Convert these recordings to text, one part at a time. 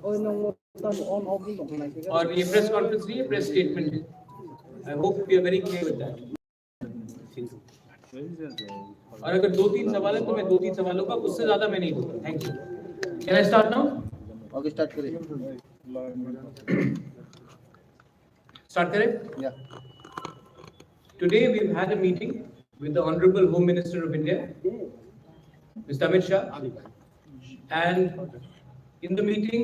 और ये press conference नहीं है, प्रेस स्टेटमेंट है। I hope we are very clear with that. और अगर 2-3 सवाल है तो मैं 2-3 सवालों का, उससे ज्यादा मैं नहीं दूंगा। Thank you. Can I start now? Okay, start करिए। स्टार्ट करें? या। Today we've had a meeting with the Honorable Home Minister of India, Mr. Amit Shah, and in the meeting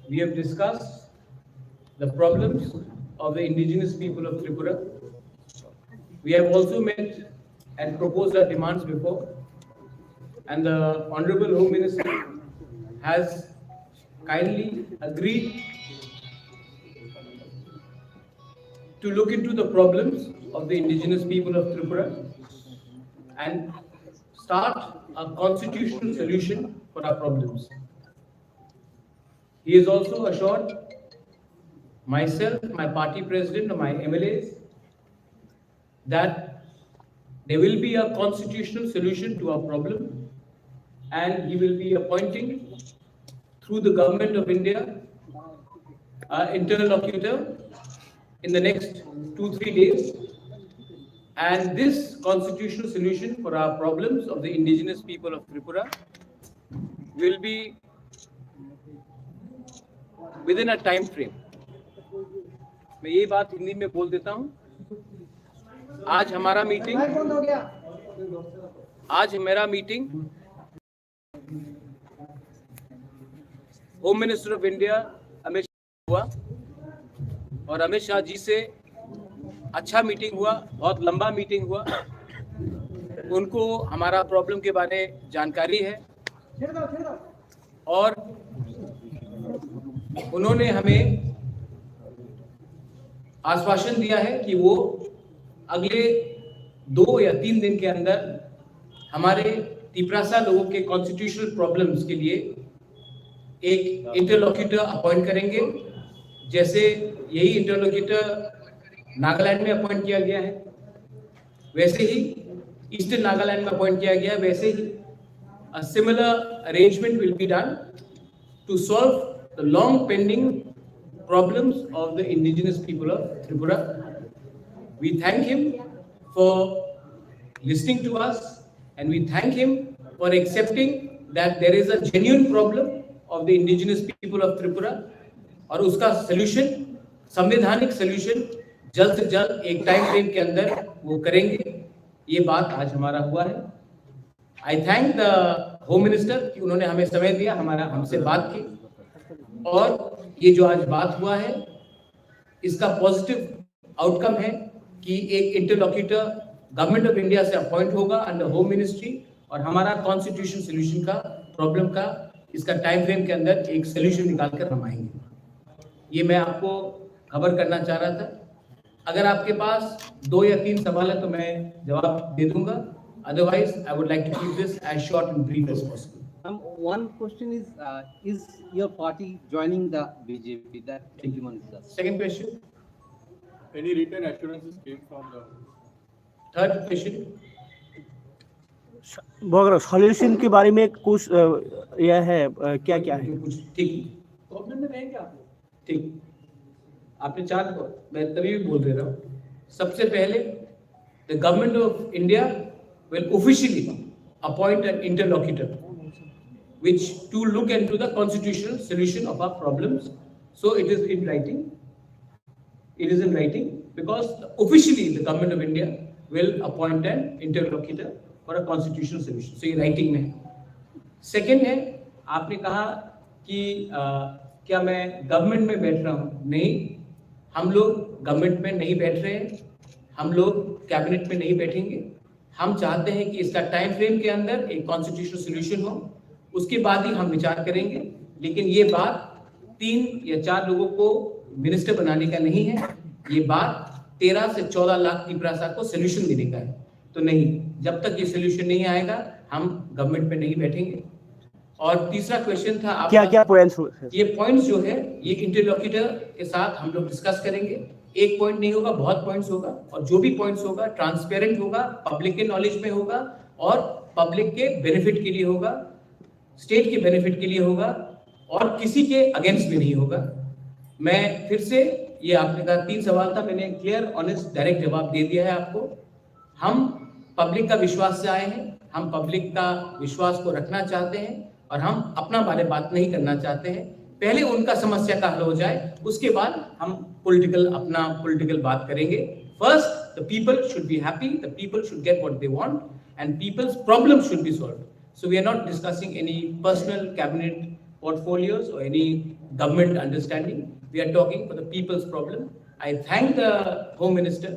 we have discussed the problems of the indigenous people of Tripura. We have also met and proposed our demands before, and the Honorable Home Minister has kindly agreed to look into the problems of the indigenous people of Tripura and start a constitutional solution for our problems. He has also assured myself, my party president, and my MLAs that there will be a constitutional solution to our problem, and he will be appointing through the government of India an interlocutor in the next 2-3 days, and this constitutional solution for our problems of the indigenous people of Tripura will be within a time frame. मैं ये बात हिंदी में बोल देता हूँ। आज मेरा meeting home minister of India Amit Shah हुआ, और अमित शाह जी से अच्छा मीटिंग हुआ, बहुत लंबा मीटिंग हुआ। उनको हमारा प्रॉब्लम के बारे में जानकारी है, और उन्होंने हमें आश्वासन दिया है कि वो अगले 2 या 3 दिन के अंदर हमारे तिपरासा लोगों के कॉन्स्टिट्यूशनल प्रॉब्लम्स के लिए एक इंटरलॉक्यूटर अपॉइंट करेंगे। जैसे यही इंटरलॉक्यूटर नागालैंड में अपॉइंट किया गया है, वैसे ही ईस्टर्न नागालैंड में अपॉइंट किया गया है, वैसे ही a similar arrangement will be done to solve the long pending problems of the indigenous people of Tripura. We thank him for listening to us, and we thank him for accepting that there is a genuine problem of the indigenous people of Tripura, और उसका solution, संवैधानिक solution जल्द से जल्द एक time frame के अंदर वो करेंगे। ये बात आज हमारा हुआ है। आई थैंक द होम मिनिस्टर कि उन्होंने हमें समय दिया, हमसे बात की, और ये जो आज बात हुआ है इसका पॉजिटिव आउटकम है कि एक इंटरलॉक्यूटर गवर्नमेंट ऑफ इंडिया से अपॉइंट होगा अंडर होम मिनिस्ट्री, और हमारा कॉन्स्टिट्यूशन सोल्यूशन का प्रॉब्लम का इसका टाइम फ्रेम के अंदर एक सोल्यूशन निकाल कर हम आएंगे। ये मैं आपको खबर करना चाह रहा था। अगर आपके पास 2 या 3 सवाल है तो मैं जवाब दे दूंगा, otherwise I would like to keep this as short and brief as possible. One question is your party joining the BJP? That one is the second question. Any written assurances came from the third question? बगैर solution के बारे में कुछ यह है, क्या क्या है? ठीक, प्रॉब्लम में रहेंगे आप। ठीक, आपने 4, मैं तभी भी बोल दे रहा हूँ। सबसे पहले the government of India will officially appoint an interlocutor which to look into the constitutional solution of our problems. So it is in writing. It is in writing because officially the government of India will appoint an interlocutor for a constitutional solution. So ये writing में है। Second है, आपने कहा कि क्या मैं government में बैठ रहा हूँ? नहीं, हम लोग गवर्नमेंट में नहीं बैठ रहे हैं, हम लोग कैबिनेट में नहीं बैठेंगे। हम चाहते हैं कि इसका टाइम फ्रेम के अंदर एक कॉन्स्टिट्यूशनल सॉल्यूशन हो, उसके बाद ही हम विचार करेंगे। लेकिन ये बात 3 या 4 लोगों को मिनिस्टर बनाने का नहीं है, ये बात 13 से 14 लाख तिपरासा को सॉल्यूशन देने का है। तो नहीं, जब तक ये सॉल्यूशन नहीं आएगा हम गवर्नमेंट में नहीं बैठेंगे। और तीसरा क्वेश्चन था आपका, क्या पॉइंट्स? ये पॉइंट्स जो है ये इंटरलॉक्यूटर के साथ हम लोग डिस्कस करेंगे। एक पॉइंट नहीं होगा, बहुत पॉइंट्स होगा, और जो भी पॉइंट्स होगा ट्रांसपेरेंट होगा, पब्लिक के नॉलेज में होगा, और पब्लिक के बेनिफिट के लिए होगा, स्टेट के बेनिफिट के लिए होगा, और किसी के अगेंस्ट भी नहीं होगा। मैं फिर से, ये आपने कहा 3 सवाल था, मैंने क्लियर ऑनेस्ट डायरेक्ट जवाब दे दिया है आपको। हम पब्लिक का विश्वास से आए हैं, हम पब्लिक का विश्वास को रखना चाहते हैं और हम अपना बारे बात नहीं करना चाहते हैं। पहले उनका समस्या का हल हो जाए, उसके बाद हम अपना पॉलिटिकल बात करेंगे। First, the people should be happy, the people should get what they want and peoples problem should be solved. So we are not discussing any personal cabinet portfolios or any government understanding. We are talking for the people's problem. I thank the Home Minister,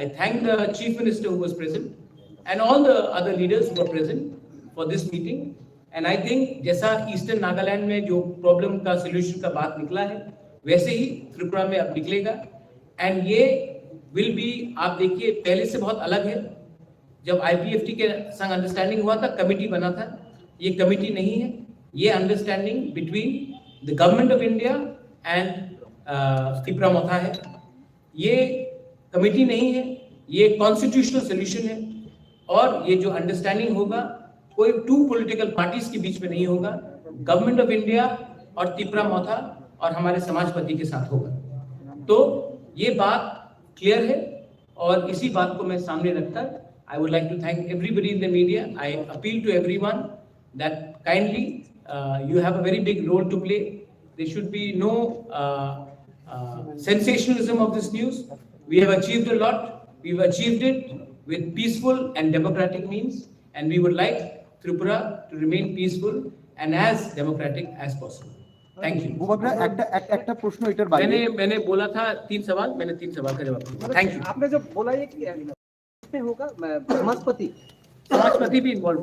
I thank the Chief Minister who was present and all the other leaders who were present for this meeting. And I think जैसा eastern Nagaland में जो problem का solution का बात निकला है, वैसे ही त्रिपुरा में अब निकलेगा। एंड ये विल बी, आप देखिए पहले से बहुत अलग है। जब IPFT के संग अंडरस्टैंडिंग हुआ था, कमिटी बना था, ये कमिटी नहीं है, ये understanding between the government of India and Tripura Motha है। ये कमिटी नहीं है, ये कॉन्स्टिट्यूशनल सोल्यूशन है। और ये जो अंडरस्टैंडिंग होगा, कोई 2 पॉलिटिकल पार्टीज के बीच में नहीं होगा, गवर्नमेंट ऑफ इंडिया और त्रिपुरा मोथा और हमारे समाजपति के साथ होगा। तो ये बात क्लियर है और इसी बात को मैं सामने रखकर I would like to thank everybody in the media. I appeal to everyone that kindly you have a very big role to play. There should be no sensationalism of this news. We have achieved a lot. We've achieved it with peaceful and democratic means, and we would like Tripura to remain peaceful and as democratic as possible. Thank you. একটা প্রশ্ন এটার বাইরে मैंने बोला था 3 सवाल, मैंने 3 सवाल का जवाब दिया। Thank you. आपने जब बोला ये कि इसमें होगा समाजपति समाजपति भी इन्वॉल्व